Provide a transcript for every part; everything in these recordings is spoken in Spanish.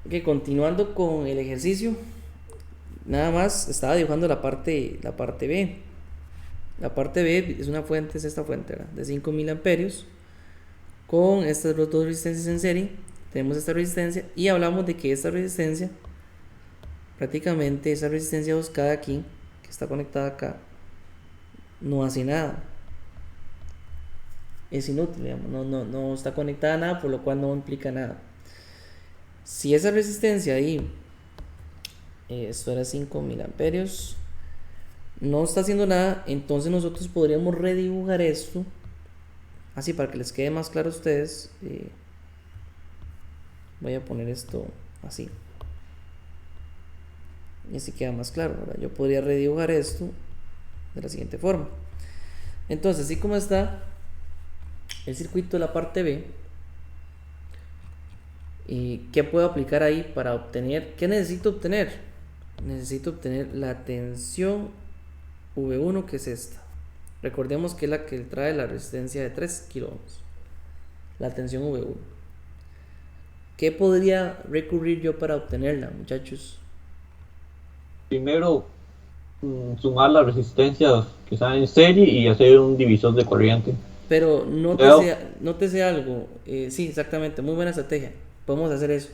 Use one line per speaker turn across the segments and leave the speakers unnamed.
Ok, continuando con el ejercicio, nada más estaba dibujando la parte B. La parte B es una fuente, es esta fuente, ¿verdad? De 5000 amperios con estas dos resistencias en serie. Tenemos esta resistencia y hablamos de que esta resistencia, prácticamente esa resistencia 2K de aquí, que está conectada acá, no hace nada. Es inútil, digamos, no está conectada a nada, por lo cual no implica nada. Si esa resistencia ahí, esto era 5000 amperios, no está haciendo nada, entonces nosotros podríamos redibujar esto así para que les quede más claro a ustedes. Voy a poner esto así y así queda más claro, ¿verdad? Yo podría redibujar esto de la siguiente forma. Entonces, así como está el circuito de la parte B, ¿qué puedo aplicar ahí para obtener? ¿Qué necesito obtener? Necesito obtener la tensión V1, que es esta. Recordemos que es la que trae la resistencia de 3 kilo ohms. La tensión V1. ¿Qué podría recurrir yo para obtenerla, muchachos?
Primero, sumar las resistencias que están en serie y hacer un divisor de corriente.
Pero
Luego,
nótese algo. Sí, exactamente, muy buena estrategia. Podemos hacer eso.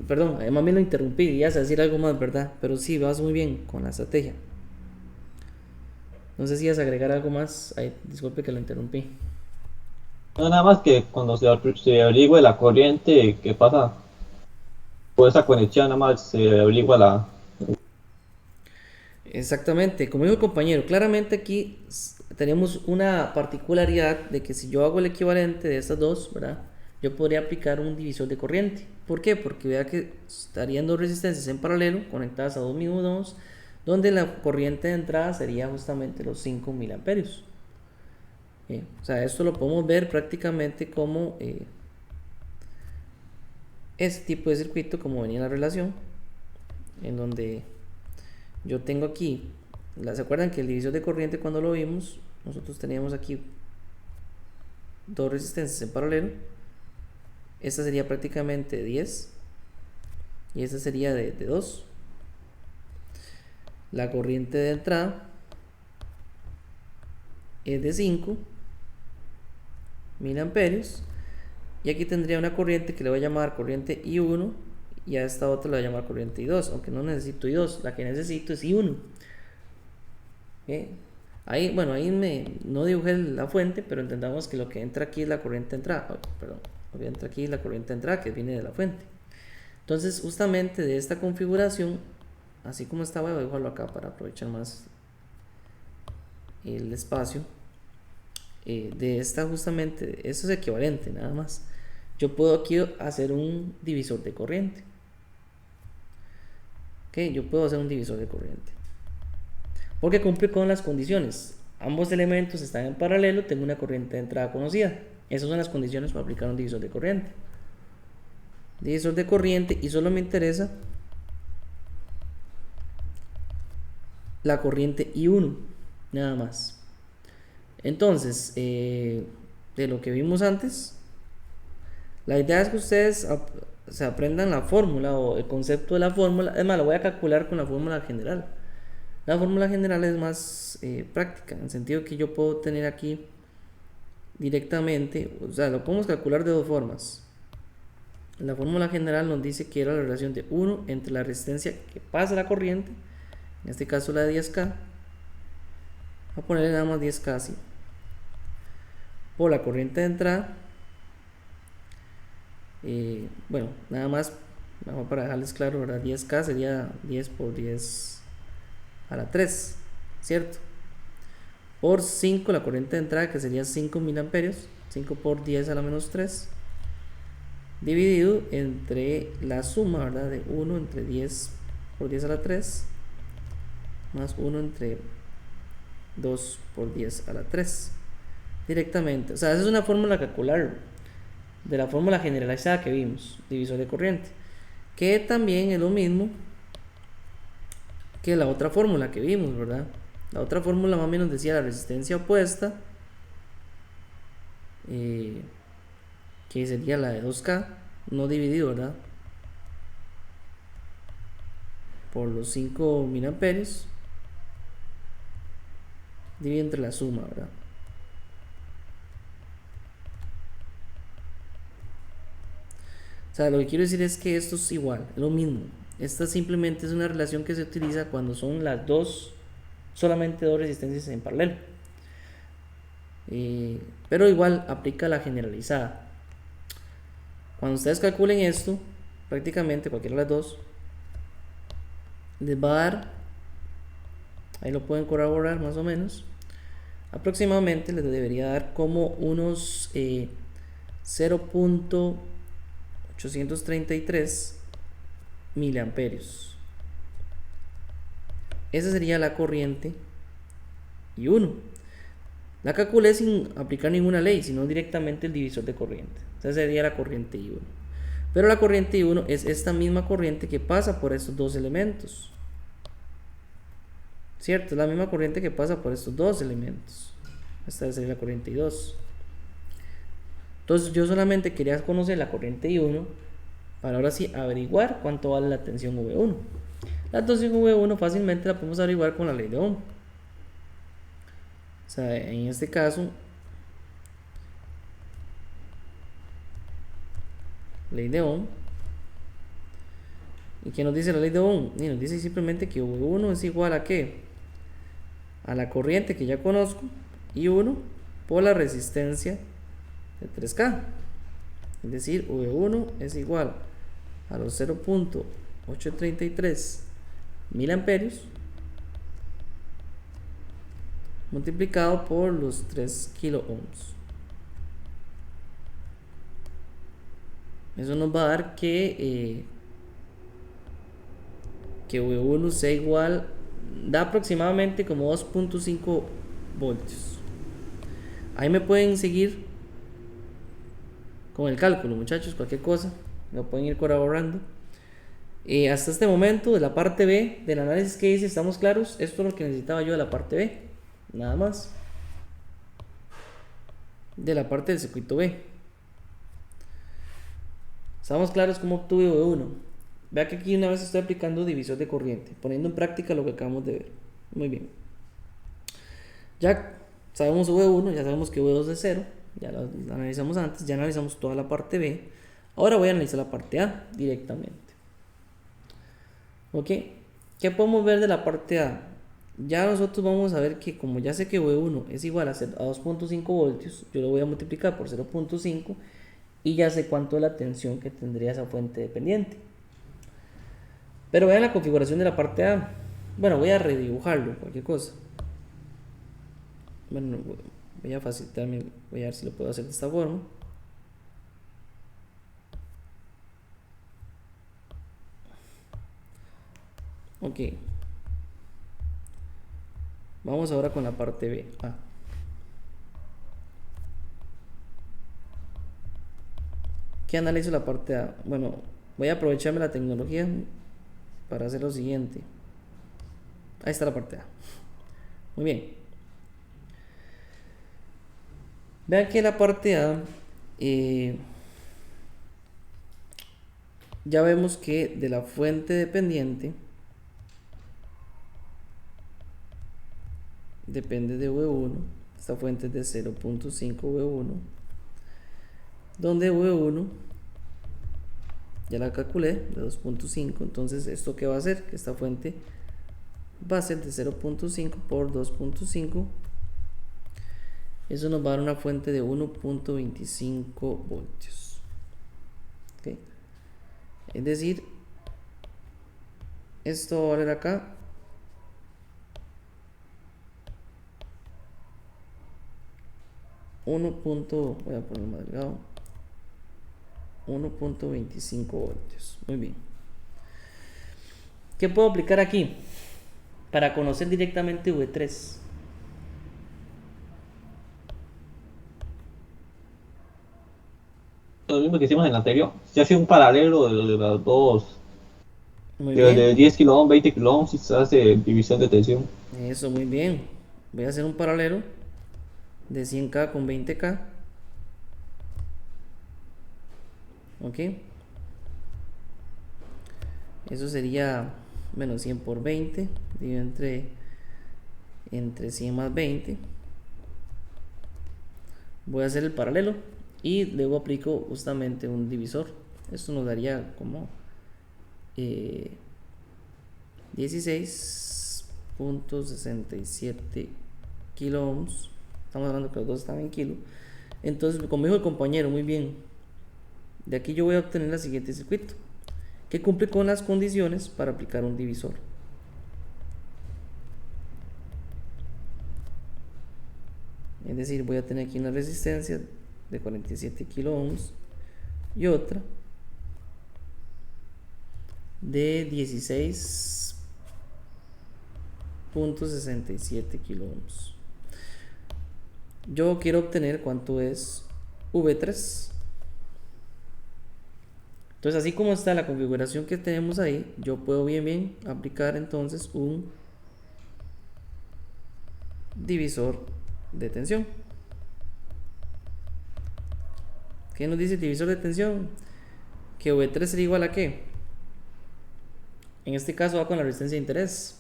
Perdón, más bien lo interrumpí y ya a decir algo más, ¿verdad? Pero sí, vas muy bien con la estrategia. No sé si vas a agregar algo más. Ay, disculpe que lo interrumpí.
no nada más que cuando se averigüe la corriente que pasa por esa conexión, nada más se averigua la...
Exactamente, como dijo el compañero, claramente aquí tenemos una particularidad de que si yo hago el equivalente de estas dos, ¿verdad? Yo podría aplicar un divisor de corriente. ¿Por qué? Porque vea que estarían dos resistencias en paralelo conectadas a dos mismos nodos, donde la corriente de entrada sería justamente los 5000 amperios. O sea, esto lo podemos ver prácticamente como ese tipo de circuito, como venía en la relación, en donde yo tengo aquí, ¿se acuerdan que el divisor de corriente cuando lo vimos, nosotros teníamos aquí dos resistencias en paralelo? Esta sería prácticamente 10 y esta sería de 2. La corriente de entrada es de 5000 amperios y aquí tendría una corriente que le voy a llamar corriente I1 y a esta otra le voy a llamar corriente I2, aunque no necesito I2, la que necesito es I1. ¿Okay? Ahí, bueno, no dibujé la fuente, pero entendamos que lo que entra aquí es la corriente de entrada. Oh, perdón, lo que entra aquí es la corriente de entrada que viene de la fuente. Entonces, justamente de esta configuración, así como está, voy a dibujarlo acá para aprovechar más el espacio. De esta, justamente, eso es equivalente, nada más. Yo puedo aquí hacer un divisor de corriente. ¿Ok? Yo puedo hacer un divisor de corriente. Porque cumple con las condiciones. Ambos elementos están en paralelo, tengo una corriente de entrada conocida. Esas son las condiciones para aplicar un divisor de corriente. Divisor de corriente, y solo me interesa la corriente I1, nada más. Entonces, de lo que vimos antes, la idea es que ustedes se aprendan la fórmula o el concepto de la fórmula. Es más, lo voy a calcular con la fórmula general. La fórmula general es más práctica, en el sentido que yo puedo tener aquí directamente, o sea, lo podemos calcular de dos formas. La fórmula general nos dice que era la relación de 1 entre la resistencia que pasa la corriente, en este caso la de 10K, voy a ponerle nada más 10K así, por la corriente de entrada. Bueno, nada más, mejor para dejarles claro, ¿verdad? 10K sería 10 por 10 a la 3, ¿cierto? Por 5 la corriente de entrada, que sería 5000 amperios, 5 por 10 a la menos 3, dividido entre la suma, ¿verdad? De 1 entre 10 por 10 a la 3, más 1 entre 2 por 10 a la 3, directamente. O sea, esa es una fórmula calcular de la fórmula generalizada que vimos, divisor de corriente, que también es lo mismo que la otra fórmula que vimos, ¿verdad? La otra fórmula más o menos decía la resistencia opuesta, eh, que sería la de 2K, no dividido, ¿verdad? Por los 5 miliamperios, dividido entre la suma, ¿verdad? O sea, lo que quiero decir es que esto es igual, es lo mismo. Esta simplemente es una relación que se utiliza cuando son las dos, solamente dos resistencias en paralelo. Pero igual aplica la generalizada. Cuando ustedes calculen esto, prácticamente cualquiera de las dos, les va a dar, ahí lo pueden corroborar más o menos, aproximadamente les debería dar como unos 0.833 miliamperios. Esa sería la corriente I1. La calculé sin aplicar ninguna ley, sino directamente el divisor de corriente. Esa sería la corriente I1. Pero la corriente I1 es esta misma corriente que pasa por estos dos elementos. ¿Cierto? Es la misma corriente que pasa por estos dos elementos. Esta sería la corriente I2. Entonces yo solamente quería conocer la corriente I1 para ahora sí averiguar cuánto vale la tensión V1. La tensión V1 fácilmente la podemos averiguar con la ley de Ohm. O sea, en este caso, ley de Ohm. ¿Y qué nos dice la ley de Ohm? Y nos dice simplemente que V1 es igual a ¿qué? A la corriente que ya conozco, I1 por la resistencia de 3K. Es decir, V1 es igual a los 0.833 miliamperios multiplicado por los 3 kilo ohms. Eso nos va a dar que V1 sea igual, da aproximadamente como 2.5 voltios. Ahí me pueden seguir con el cálculo, muchachos, cualquier cosa lo pueden ir corroborando. Hasta este momento de la parte B del análisis que hice, ¿estamos claros? Esto es lo que necesitaba yo de la parte B, nada más, de la parte del circuito B. ¿Estamos claros cómo obtuve V1? Vea que aquí una vez estoy aplicando divisor de corriente, poniendo en práctica lo que acabamos de ver. Muy bien, ya sabemos V1, ya sabemos que V2 es 0, ya lo analizamos antes, ya analizamos toda la parte B. Ahora voy a analizar la parte A directamente. ¿Ok? ¿Qué podemos ver de la parte A? Ya nosotros vamos a ver que como ya sé que V1 es igual a 2.5 voltios, yo lo voy a multiplicar por 0.5 y ya sé cuánto es la tensión que tendría esa fuente dependiente. Pero vean la configuración de la parte A. Bueno, voy a redibujarlo, cualquier cosa. Bueno, voy a facilitarme, voy a ver si lo puedo hacer de esta forma. Ok. Vamos ahora con la parte B. ¿Qué analizo la parte A? Bueno, voy a aprovecharme la tecnología para hacer lo siguiente. Ahí está la parte A. Muy bien. Vean que la parte A ya vemos que de la fuente dependiente depende de V1. Esta fuente es de 0.5 V1, donde V1 ya la calculé de 2.5. entonces esto que va a hacer, que esta fuente va a ser de 0.5 por 2.5, eso nos va a dar una fuente de 1.25 voltios. ¿Okay? Es decir, esto va a valer acá 1.25 voltios. Muy bien. ¿Qué puedo aplicar aquí para conocer directamente V3?
Lo mismo que hicimos en el anterior. Se hace un paralelo de las dos.
Muy
De
bien.
10 kilo ohm, 20 kilo ohm, si se hace división de tensión.
Eso, muy bien. Voy a hacer un paralelo de 100K con 20K. Ok. Eso sería, bueno, 100 por 20, dividido entre 100 más 20. Voy a hacer el paralelo y luego aplico justamente un divisor. Esto nos daría como 16.67 kilo ohms. Estamos hablando que los dos están en kilo. Entonces, como dijo el compañero, muy bien. De aquí yo voy a obtener el siguiente circuito, que cumple con las condiciones para aplicar un divisor. Es decir, voy a tener aquí una resistencia de 47 kilo ohms y otra de 16.67 kilo ohms. Yo quiero obtener cuánto es V3. Entonces, así como está la configuración que tenemos ahí, yo puedo bien aplicar entonces un divisor de tensión. ¿Qué nos dice el divisor de tensión? Que V3 sería igual a ¿qué? En este caso va con la resistencia de interés,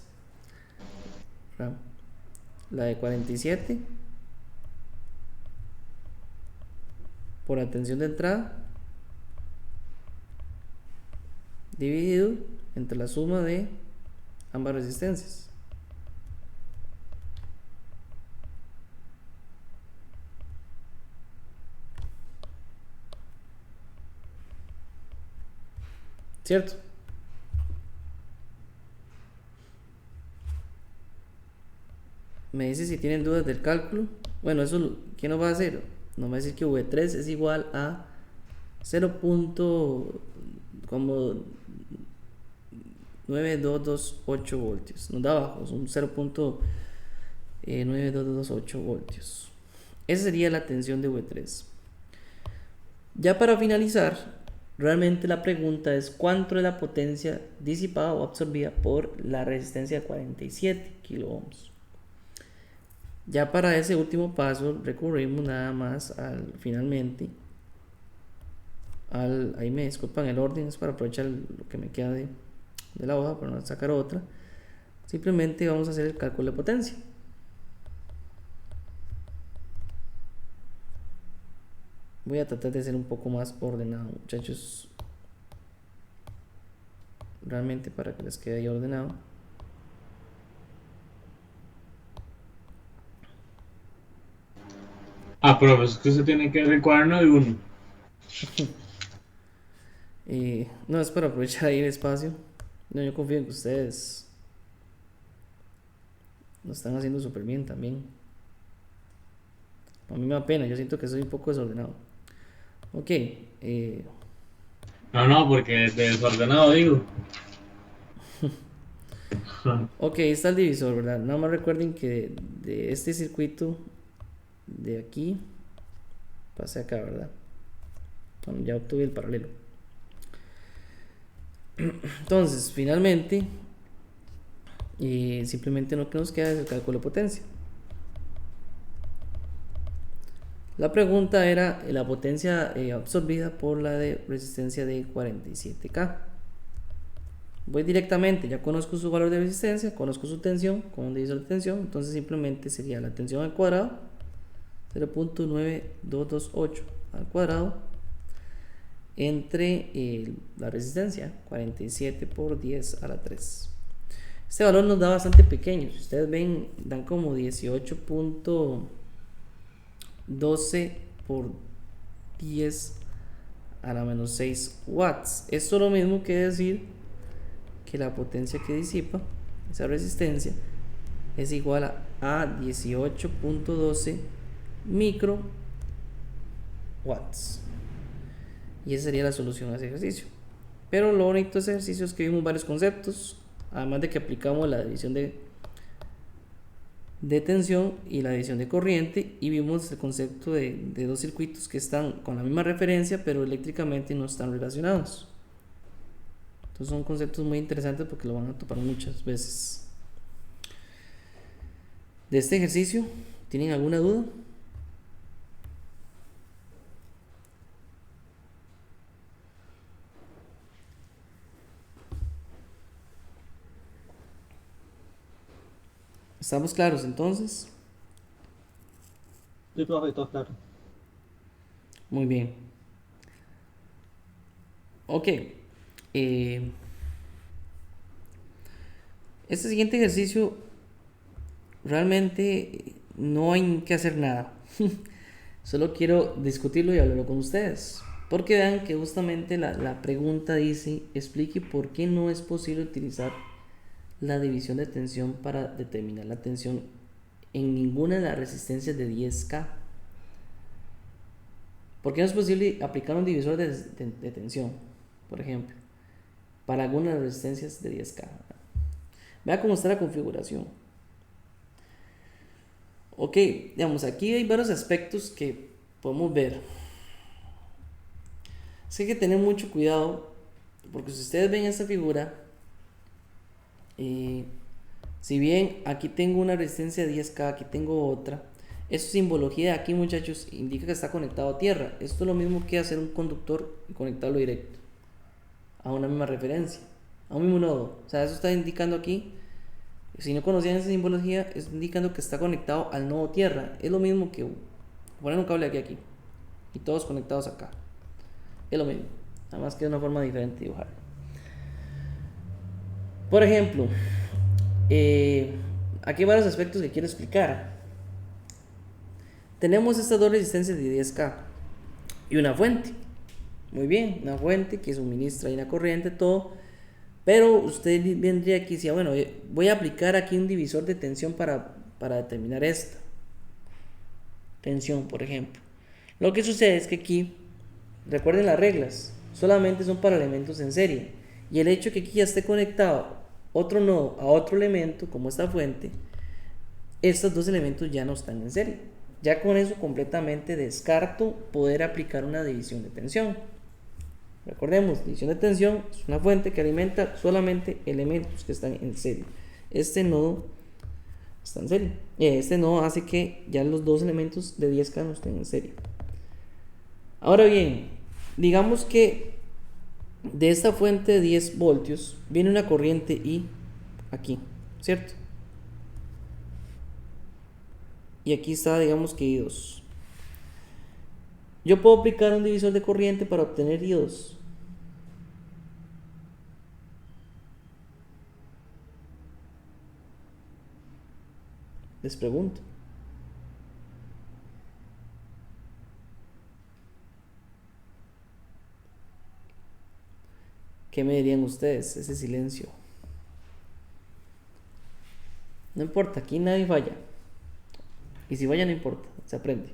¿verdad? La de 47 por la tensión de entrada dividido entre la suma de ambas resistencias. ¿Cierto? Me dice si tienen dudas del cálculo. Bueno, eso, ¿qué nos va a hacer? Nos va a decir que V3 es igual a 0. Como 9228 voltios. Nos da abajo, son 0.92228 voltios. Esa sería la tensión de V3. Ya para finalizar, realmente la pregunta es cuánto es la potencia disipada o absorbida por la resistencia de 47 kilo ohms. Ya para ese último paso recurrimos nada más finalmente ahí me disculpan el orden, es para aprovechar lo que me queda de la hoja para no sacar otra. Simplemente vamos a hacer el cálculo de potencia. Voy a tratar de ser un poco más ordenado, muchachos, realmente para que les quede ahí ordenado.
Pero es que se tiene que ver cuaderno de uno.
No, es para aprovechar ahí el espacio. No, yo confío en que ustedes lo están haciendo súper bien también. A mí me da pena, yo siento que soy un poco desordenado. Ok,
No, porque desordenado digo.
ok, está el divisor, ¿verdad? Nada más recuerden que de este circuito de aquí pasé acá, ¿verdad? Bueno, ya obtuve el paralelo. Entonces, finalmente, simplemente lo que nos queda es el cálculo de potencia. La pregunta era la potencia absorbida por la de resistencia de 47K. Voy directamente, ya conozco su valor de resistencia, conozco su tensión con un divisor de tensión, entonces simplemente sería la tensión al cuadrado, 0.9228 al cuadrado, entre la resistencia, 47 por 10 a la 3. Este valor nos da bastante pequeño, si ustedes ven, dan como 18.12 por 10 a la menos 6 watts. Esto es lo mismo que decir que la potencia que disipa esa resistencia es igual a 18.12 micro watts. Y esa sería la solución a ese ejercicio. Pero lo bonito de ese ejercicio es que vimos varios conceptos, además de que aplicamos la división de tensión y la división de corriente, y vimos el concepto de dos circuitos que están con la misma referencia pero eléctricamente no están relacionados. Entonces son conceptos muy interesantes porque lo van a topar muchas veces. De este ejercicio, ¿tienen alguna duda? ¿Estamos claros entonces?
Sí, profe, todo claro.
Muy bien. Ok. eh, este siguiente ejercicio realmente no hay que hacer nada. Solo quiero discutirlo y hablarlo con ustedes. Porque vean que justamente la pregunta dice, explique por qué no es posible utilizar la división de tensión para determinar la tensión en ninguna de las resistencias de 10K. ¿Por qué no es posible aplicar un divisor de tensión, por ejemplo, para algunas de las resistencias de 10K? Vea cómo está la configuración. Ok, digamos, aquí hay varios aspectos que podemos ver. Sí hay que tener mucho cuidado, porque si ustedes ven esta figura, eh, si bien aquí tengo una resistencia de 10K, aquí tengo otra, esta simbología de aquí, muchachos, indica que está conectado a tierra. Esto es lo mismo que hacer un conductor y conectarlo directo a una misma referencia, a un mismo nodo. O sea, eso está indicando aquí, si no conocían esa simbología, es indicando que está conectado al nodo tierra. Es lo mismo que poner un cable aquí y todos conectados acá. Es lo mismo, nada más que de una forma diferente de dibujarlo. Por ejemplo, aquí hay varios aspectos que quiero explicar. Tenemos estas dos resistencias de 10K y una fuente. Muy bien, una fuente que suministra ahí una corriente, todo. Pero usted vendría aquí y decía, bueno, voy a aplicar aquí un divisor de tensión para determinar esta tensión, por ejemplo. Lo que sucede es que aquí, recuerden las reglas, solamente son para elementos en serie. Y el hecho de que aquí ya esté conectado otro nodo a otro elemento, como esta fuente, estos dos elementos ya no están en serie. Ya con eso completamente descarto poder aplicar una división de tensión. Recordemos, división de tensión es una fuente que alimenta solamente elementos que están en serie. Este nodo está en serie. Este nodo hace que ya los dos elementos de 10K no estén en serie. Ahora bien, digamos que de esta fuente de 10 voltios viene una corriente I aquí, ¿cierto? Y aquí está, digamos que I2. Yo puedo aplicar un divisor de corriente para obtener I2. Les pregunto. ¿Qué me dirían ustedes? Ese silencio. No importa, aquí nadie falla. Y si falla no importa, se aprende.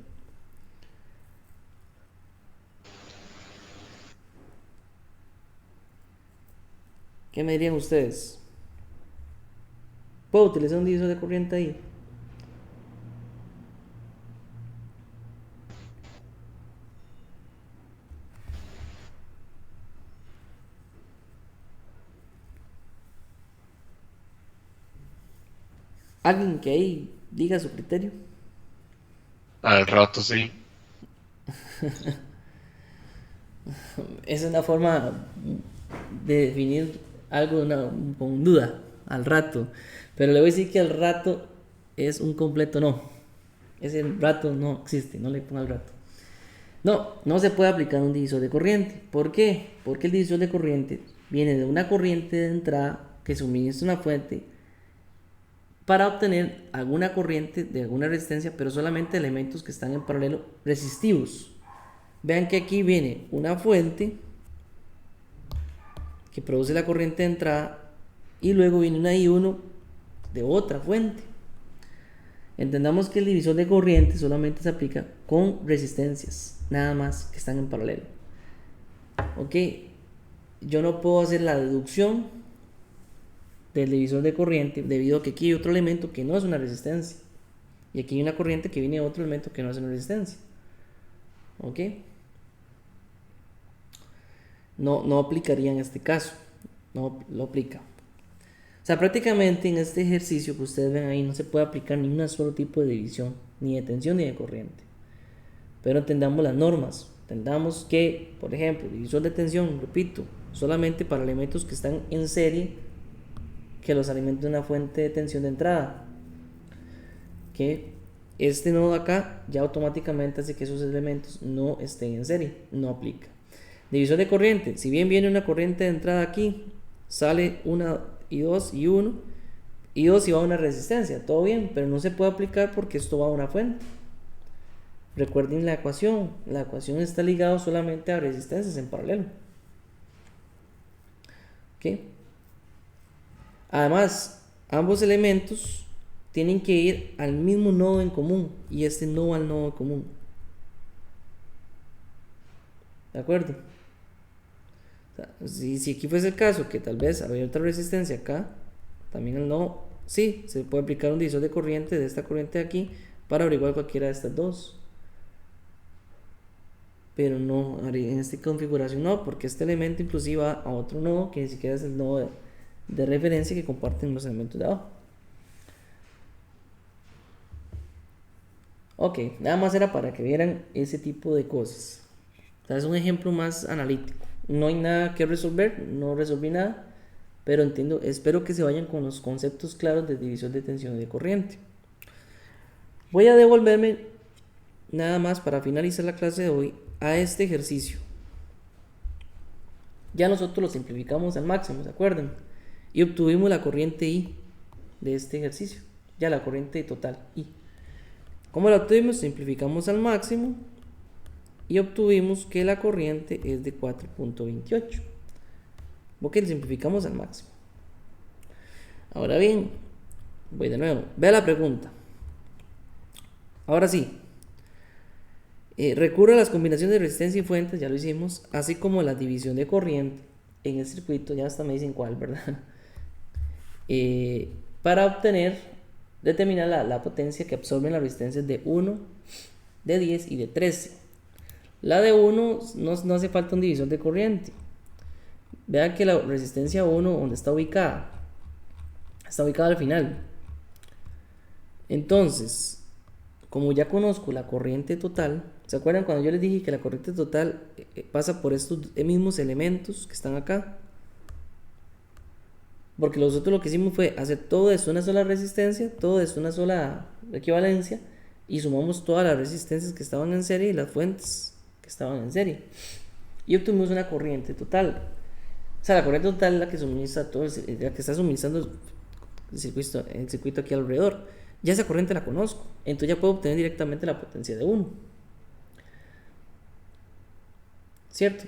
¿Qué me dirían ustedes? ¿Puedo utilizar un divisor de corriente ahí? ¿Alguien que ahí diga su criterio?
Al rato sí.
Es una forma de definir algo con duda, al rato. Pero le voy a decir que al rato es un completo no. Ese rato no existe, no le ponga al rato. No se puede aplicar un divisor de corriente. ¿Por qué? Porque el divisor de corriente viene de una corriente de entrada que suministra una fuente para obtener alguna corriente de alguna resistencia, pero solamente elementos que están en paralelo resistivos. Vean que aquí viene una fuente que produce la corriente de entrada y luego viene una I1 de otra fuente. Entendamos que el divisor de corriente solamente se aplica con resistencias, nada más que están en paralelo. Ok, yo no puedo hacer la deducción del divisor de corriente debido a que aquí hay otro elemento que no es una resistencia y aquí hay una corriente que viene de otro elemento que no es una resistencia. Ok, no aplicaría en este caso, no lo aplica. O sea, prácticamente en este ejercicio que ustedes ven ahí no se puede aplicar ni un solo tipo de división, ni de tensión ni de corriente. Pero entendamos las normas. Entendamos que, por ejemplo, divisor de tensión, repito, solamente para elementos que están en serie que los alimentan de una fuente de tensión de entrada. que este nodo acá ya automáticamente hace que esos elementos no estén en serie, no aplica. Divisor de corriente, si bien viene una corriente de entrada aquí, sale 1 y 2 y 1 y 2 y va a una resistencia, todo bien, pero no se puede aplicar porque esto va a una fuente. Recuerden la ecuación está ligada solamente a resistencias en paralelo. ¿Ok? Además, ambos elementos tienen que ir al mismo nodo en común y este no va al nodo en común. ¿De acuerdo? O sea, si aquí fuese el caso que tal vez había otra resistencia acá, también el nodo, sí, se puede aplicar un divisor de corriente de esta corriente de aquí para averiguar cualquiera de estas dos. Pero no, en esta configuración no, porque este elemento inclusive va a otro nodo que ni siquiera es el nodo de referencia que comparten los elementos de abajo. Ok, nada más era para que vieran ese tipo de cosas. O sea, es un ejemplo más analítico. No hay nada que resolver, no resolví nada, pero entiendo, espero que se vayan con los conceptos claros de división de tensión y de corriente. Voy a devolverme nada más para finalizar la clase de hoy a este ejercicio. Ya nosotros lo simplificamos al máximo, ¿se acuerdan? Y obtuvimos la corriente I de este ejercicio, ya la corriente total I. ¿Cómo la obtuvimos? Simplificamos al máximo y obtuvimos que la corriente es de 4.28. Ok, lo simplificamos al máximo. Ahora bien, voy de nuevo. Vea la pregunta. Ahora sí. Recurre a las combinaciones de resistencia y fuentes, ya lo hicimos, así como la división de corriente en el circuito, ya hasta me dicen cuál, ¿verdad? Para determinar la potencia que absorben las resistencias de 1, de 10 y de 13. La de 1 no hace falta un divisor de corriente. Vean que la resistencia 1, donde está ubicada al final. Entonces, como ya conozco la corriente total, ¿se acuerdan cuando yo les dije que la corriente total pasa por estos mismos elementos que están acá? Porque nosotros lo que hicimos fue hacer todo esto una sola resistencia, todo esto una sola equivalencia, y sumamos todas las resistencias que estaban en serie y las fuentes que estaban en serie. Y obtuvimos una corriente total. O sea, la corriente total es la que suministra todo, la que está suministrando el circuito aquí alrededor. Ya esa corriente la conozco, entonces ya puedo obtener directamente la potencia de 1. ¿Cierto?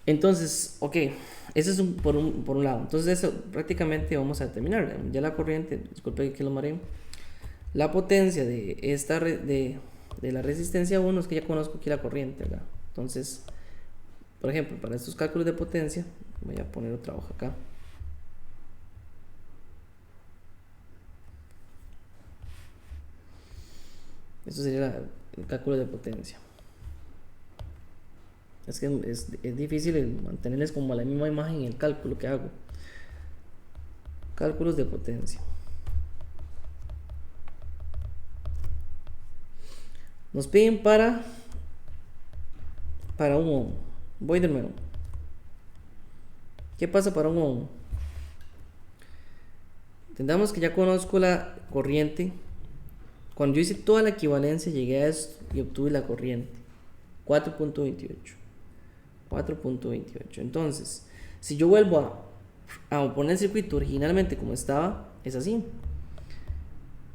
Entonces, ok, ese es por un lado. Entonces eso prácticamente vamos a determinar. Ya la corriente, disculpe que lo mareé. La potencia de la resistencia 1 es que ya conozco aquí la corriente, ¿verdad? Entonces, por ejemplo, para estos cálculos de potencia, voy a poner otra hoja acá. Esto sería el cálculo de potencia. Es que es difícil mantenerles como la misma imagen en el cálculo que hago. Cálculos de potencia. Nos piden para un ohm. Voy de nuevo. ¿Qué pasa para un ohm? Entendamos que ya conozco la corriente. Cuando yo hice toda la equivalencia, llegué a esto y obtuve la corriente. 4.28. Entonces, si yo vuelvo a poner el circuito originalmente como estaba, es así.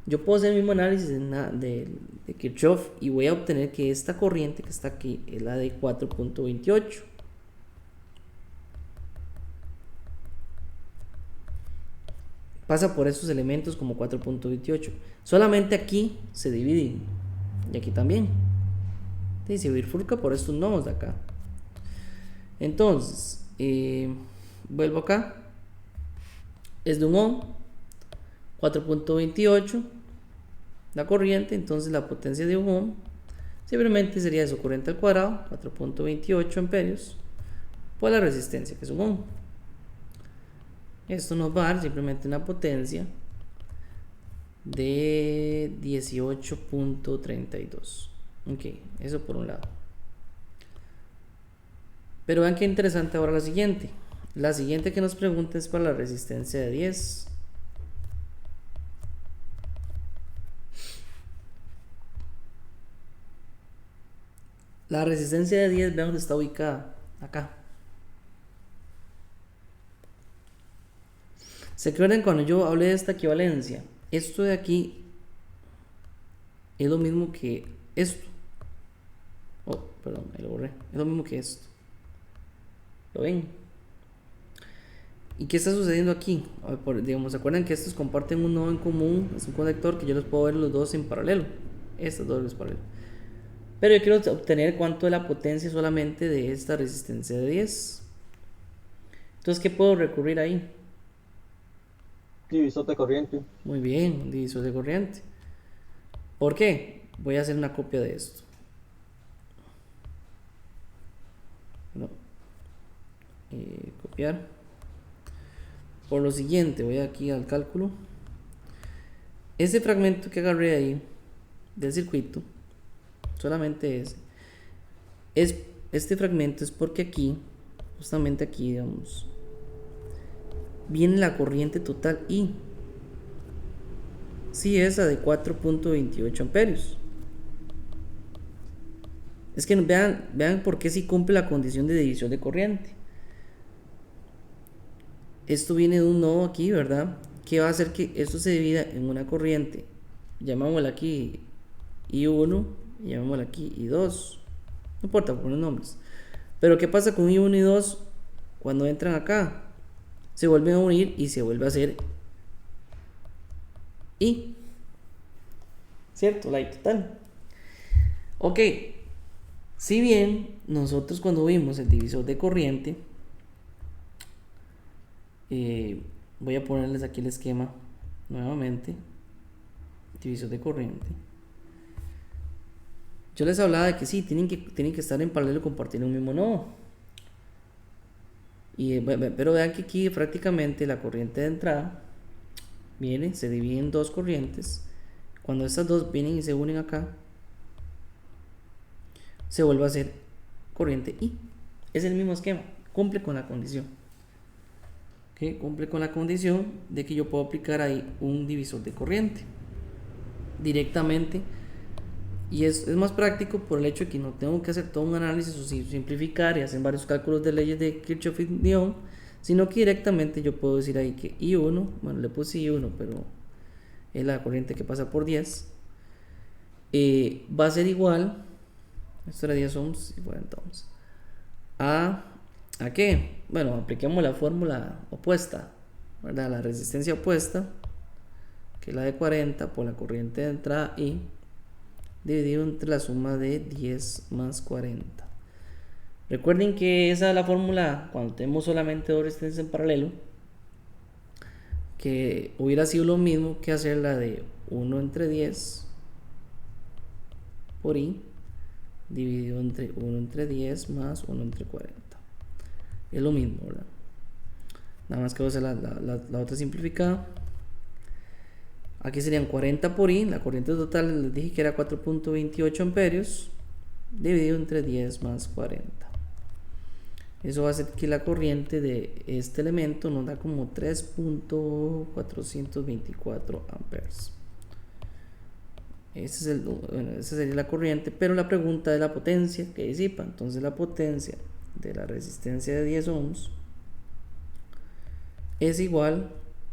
Yo puedo hacer el mismo análisis de Kirchhoff y voy a obtener que esta corriente que está aquí es la de 4.28. Pasa por estos elementos como 4.28. Solamente aquí se divide y aquí también. Y se bifurca por estos nodos de acá. Entonces, vuelvo acá. Es de un ohm. 4.28 la corriente, entonces la potencia de un ohm simplemente sería eso, corriente al cuadrado, 4.28 amperios por la resistencia que es un ohm. Esto nos va a dar simplemente una potencia de 18.32. ok, eso por un lado. Pero vean qué interesante ahora la siguiente. La siguiente que nos pregunta es para la resistencia de 10. La resistencia de 10, vean dónde está ubicada. Acá. ¿Se acuerdan cuando yo hablé de esta equivalencia? Esto de aquí es lo mismo que esto. Oh, perdón, ahí lo borré. Es lo mismo que esto. ¿Lo ven? ¿Y qué está sucediendo aquí? Digamos, ¿se acuerdan que estos comparten un nodo en común? Es un conector que yo los puedo ver los dos en paralelo. Estos dos en paralelo. Pero yo quiero obtener cuánto es la potencia solamente de esta resistencia de 10. Entonces, ¿qué puedo recurrir ahí?
Divisor de corriente.
Muy bien, un divisor de corriente. ¿Por qué? Voy a hacer una copia de esto. No. Copiar. Por lo siguiente, voy aquí al cálculo. Ese fragmento que agarré ahí del circuito, solamente este fragmento es porque aquí, justamente aquí, digamos, viene la corriente total I. Sí, esa de 4.28 amperios. Es que vean por qué sí cumple la condición de división de corriente. Esto viene de un nodo aquí, ¿verdad? Que va a hacer que esto se divida en una corriente. Llamémosla aquí I1 y llamémosla aquí I2. No importa poner nombres. Pero ¿qué pasa con I1 y 2 cuando entran acá? Se vuelven a unir y se vuelve a hacer I. ¿Cierto? La I total. Ok. Si bien nosotros cuando vimos el divisor de corriente, voy a ponerles aquí el esquema nuevamente. Divisor de corriente. Yo les hablaba de que sí, tienen que estar en paralelo y compartir un mismo nodo. Pero vean que aquí prácticamente la corriente de entrada viene, se divide en dos corrientes. Cuando estas dos vienen y se unen acá, se vuelve a hacer corriente I. Es el mismo esquema, cumple con la condición. ¿Okay? Cumple con la condición de que yo puedo aplicar ahí un divisor de corriente directamente. Y es más práctico por el hecho de que no tengo que hacer todo un análisis o simplificar y hacer varios cálculos de leyes de Kirchhoff y Dion, sino que directamente yo puedo decir ahí que I1, bueno, le puse I1, pero es la corriente que pasa por 10, va a ser igual, esto era 10 ohms y 40 ohms, ¿a qué? Bueno, apliquemos la fórmula opuesta, ¿verdad? La resistencia opuesta, que es la de 40 por la corriente de entrada I, dividido entre la suma de 10 más 40. Recuerden que esa es la fórmula cuando tenemos solamente dos resistencias en paralelo, que hubiera sido lo mismo que hacer la de 1 entre 10 por I dividido entre 1 entre 10 más 1 entre 40. Es lo mismo, ¿verdad? Nada más que voy a hacer la otra simplificada. Aquí serían 40 por I, la corriente total les dije que era 4.28 amperios, dividido entre 10 más 40. Eso va a hacer que la corriente de este elemento nos da como 3.424 amperes. Esa sería la corriente, pero la pregunta es la potencia que disipa. Entonces la potencia de la resistencia de 10 ohms es igual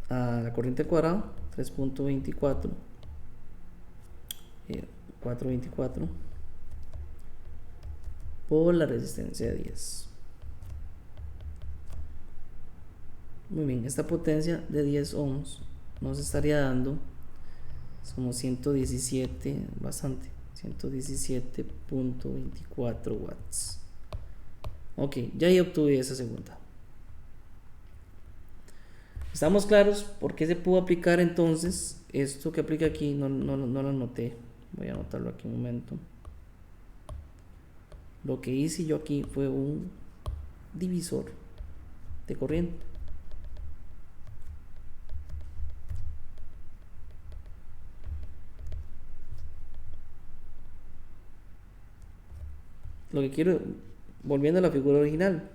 a la corriente al cuadrado, 3.24 424 por la resistencia de 10. Muy bien, esta potencia de 10 ohms nos estaría dando como 117, bastante, 117.24 watts. Ok, ya ahí obtuve esa segunda. ¿Estamos claros por qué se pudo aplicar entonces esto que aplica aquí? No lo anoté. Voy a anotarlo aquí un momento. Lo que hice yo aquí fue un divisor de corriente. Lo que quiero volviendo a la figura original,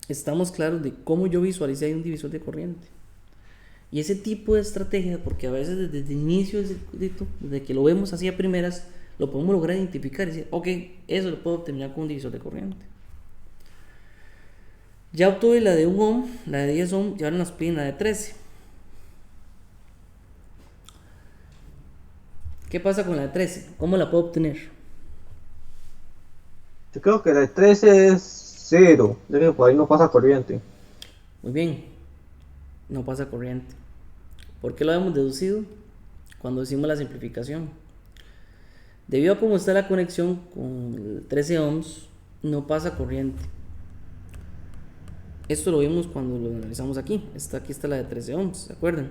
estamos claros de cómo yo visualicé ahí un divisor de corriente. Y ese tipo de estrategia, porque a veces desde el inicio del circuito, desde que lo vemos así a primeras, lo podemos lograr identificar y decir, ok, eso lo puedo obtener con un divisor de corriente. Ya obtuve la de 1 ohm, la de 10 ohm, y ahora nos piden la de 13. ¿Qué pasa con la de 13? ¿Cómo la puedo obtener?
Yo creo que la de 13 es 0, ya que por ahí no pasa corriente.
Muy bien, no pasa corriente. ¿Por qué lo hemos deducido? Cuando hicimos la simplificación. Debido a cómo está la conexión con 13 ohms, no pasa corriente. Esto lo vimos cuando lo analizamos aquí. Aquí está la de 13 ohms, ¿se acuerdan?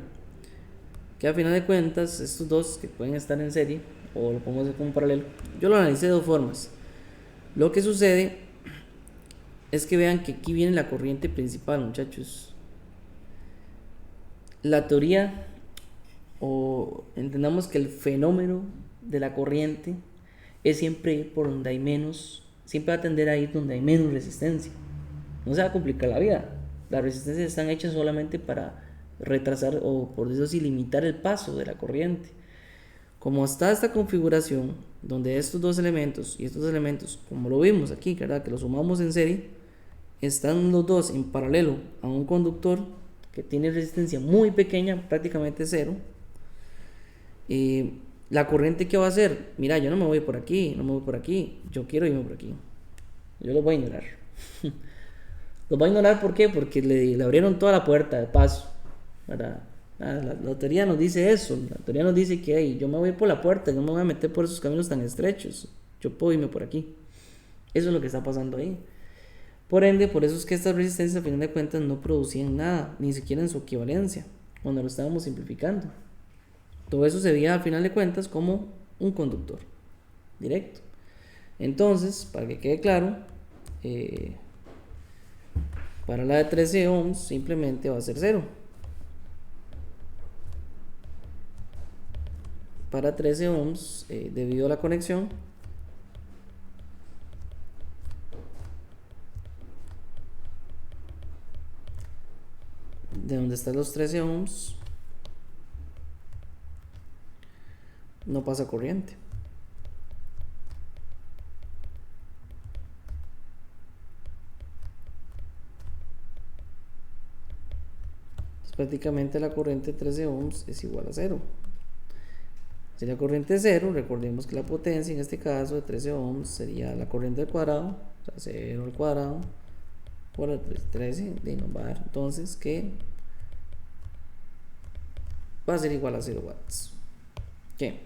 Que a final de cuentas, estos dos que pueden estar en serie, o lo podemos hacer como paralelo, yo lo analicé de dos formas. Lo que sucede es que vean que aquí viene la corriente principal, muchachos. La teoría, o entendamos que el fenómeno de la corriente es siempre ir por donde hay menos, siempre va a tender a ir donde hay menos resistencia. No se va a complicar la vida. Las resistencias están hechas solamente para retrasar o, por decirlo así, limitar el paso de la corriente. Como está esta configuración, donde estos dos elementos y estos elementos, como lo vimos aquí, ¿verdad? Que los sumamos en serie, están los dos en paralelo a un conductor que tiene resistencia muy pequeña, prácticamente cero. La corriente, ¿qué va a hacer? Mira, yo no me voy por aquí, no me voy por aquí, yo quiero irme por aquí. Yo los voy a ignorar. Los voy a ignorar, ¿por qué? Porque le abrieron toda la puerta de paso, ¿verdad? La teoría nos dice eso. La teoría nos dice que hey, yo me voy por la puerta, no me voy a meter por esos caminos tan estrechos. Yo puedo irme por aquí. Eso es lo que está pasando ahí. Por ende, por eso es que estas resistencias, a final de cuentas, no producían nada, ni siquiera en su equivalencia, cuando lo estábamos simplificando. Todo eso se veía, al final de cuentas, como un conductor directo. Entonces, para que quede claro, para la de 13 ohms simplemente va a ser 0. Para 13 ohms, debido a la conexión, de donde están los 13 ohms, no pasa corriente. Entonces, prácticamente la corriente de 13 ohms es igual a 0. Si la corriente es 0, recordemos que la potencia en este caso de 13 ohms sería la corriente al cuadrado, o sea, 0 al cuadrado por el 13, y nos va a dar entonces que va a ser igual a 0 watts. ¿Qué?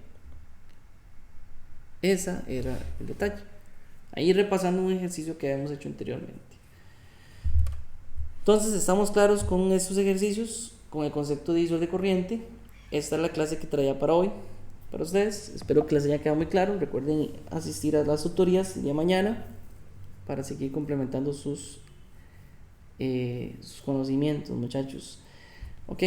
Esa era el detalle. Ahí repasando un ejercicio que habíamos hecho anteriormente. Entonces estamos claros con estos ejercicios, con el concepto de divisor de corriente. Esta es la clase que traía para hoy, para ustedes. Espero que les haya quedado muy claro. Recuerden asistir a las tutorías el día de mañana para seguir complementando sus conocimientos, muchachos. Ok.